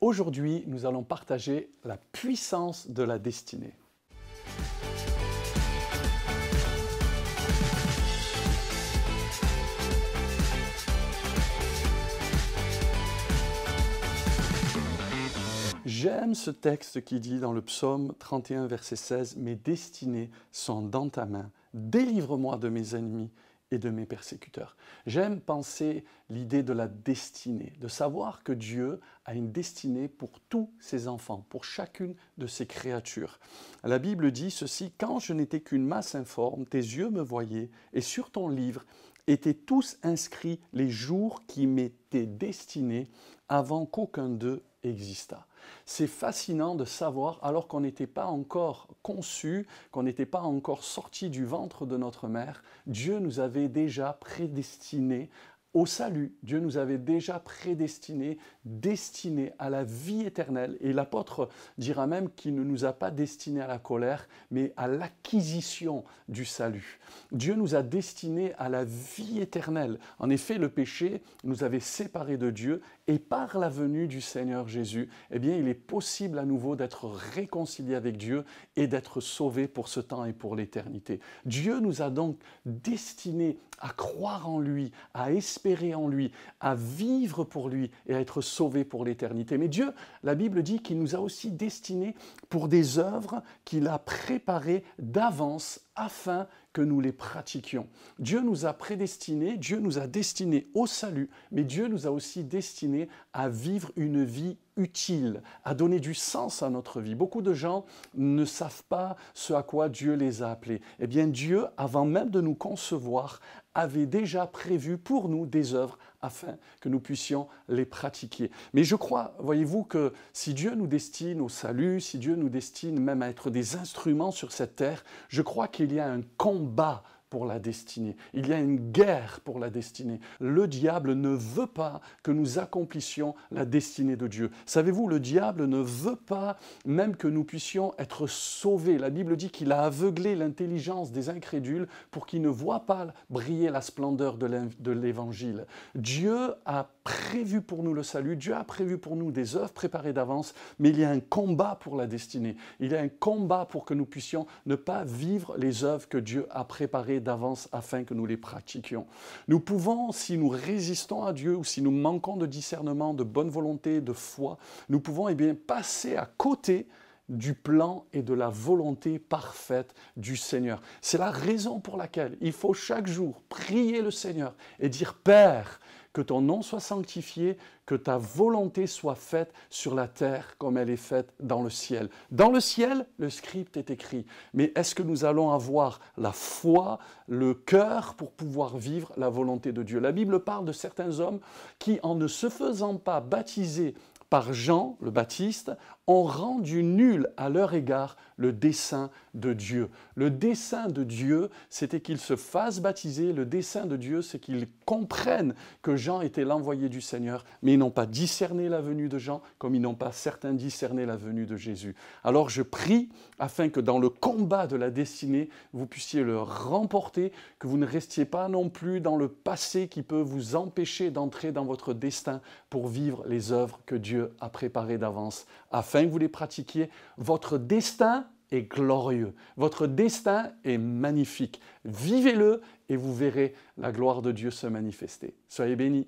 Aujourd'hui, nous allons partager la puissance de la destinée. J'aime ce texte qui dit dans le psaume 31, verset 16 « Mes destinées sont dans ta main, délivre-moi de mes ennemis et de mes persécuteurs. » J'aime penser l'idée de la destinée, de savoir que Dieu a une destinée pour tous ses enfants, pour chacune de ses créatures. La Bible dit ceci « Quand je n'étais qu'une masse informe, tes yeux me voyaient, et sur ton livre étaient tous inscrits les jours qui m'étaient destinés avant qu'aucun d'eux exista. » C'est fascinant de savoir, alors qu'on n'était pas encore conçu, qu'on n'était pas encore sorti du ventre de notre mère, Dieu nous avait déjà prédestinés au salut. Dieu nous avait déjà prédestinés, destinés à la vie éternelle. Et l'apôtre dira même qu'il ne nous a pas destinés à la colère, mais à l'acquisition du salut. Dieu nous a destinés à la vie éternelle. En effet, le péché nous avait séparés de Dieu et par la venue du Seigneur Jésus, eh bien, il est possible à nouveau d'être réconcilié avec Dieu et d'être sauvé pour ce temps et pour l'éternité. Dieu nous a donc destinés à croire en lui, à espérer en lui, à vivre pour lui et à être sauvés pour l'éternité. Mais Dieu, la Bible dit qu'il nous a aussi destinés pour des œuvres qu'il a préparées d'avance afin que nous les pratiquions. Dieu nous a prédestinés, Dieu nous a destinés au salut, mais Dieu nous a aussi destinés à vivre une vie utile, à donner du sens à notre vie. Beaucoup de gens ne savent pas ce à quoi Dieu les a appelés. Eh bien, Dieu, avant même de nous concevoir, avait déjà prévu pour nous des œuvres afin que nous puissions les pratiquer. Mais je crois, voyez-vous, que si Dieu nous destine au salut, si Dieu nous destine même à être des instruments sur cette terre, je crois qu'il y a un combat pour la destinée. Il y a une guerre pour la destinée. Le diable ne veut pas que nous accomplissions la destinée de Dieu. Savez-vous, le diable ne veut pas même que nous puissions être sauvés. La Bible dit qu'il a aveuglé l'intelligence des incrédules pour qu'ils ne voient pas briller la splendeur de l'Évangile. Dieu a prévu pour nous le salut, Dieu a prévu pour nous des œuvres préparées d'avance, mais il y a un combat pour la destinée. Il y a un combat pour que nous puissions ne pas vivre les œuvres que Dieu a préparées d'avance afin que nous les pratiquions. Nous pouvons, si nous résistons à Dieu ou si nous manquons de discernement, de bonne volonté, de foi, nous pouvons passer à côté du plan et de la volonté parfaite du Seigneur. C'est la raison pour laquelle il faut chaque jour prier le Seigneur et dire « Père, que ton nom soit sanctifié, que ta volonté soit faite sur la terre comme elle est faite dans le ciel. » Dans le ciel, le script est écrit. Mais est-ce que nous allons avoir la foi, le cœur pour pouvoir vivre la volonté de Dieu? La Bible parle de certains hommes qui, en ne se faisant pas baptiser par Jean le Baptiste, ont rendu nul à leur égard le dessein de Dieu. Le dessein de Dieu, c'était qu'ils se fassent baptiser. Le dessein de Dieu, c'est qu'ils comprennent que Jean était l'envoyé du Seigneur, mais ils n'ont pas discerné la venue de Jean, comme ils n'ont pas certains discerné la venue de Jésus. Alors je prie afin que dans le combat de la destinée, vous puissiez le remporter, que vous ne restiez pas non plus dans le passé qui peut vous empêcher d'entrer dans votre destin pour vivre les œuvres que Dieu a préparées d'avance, afin que vous les pratiquiez. Votre destin est glorieux. Votre destin est magnifique. Vivez-le et vous verrez la gloire de Dieu se manifester. Soyez bénis.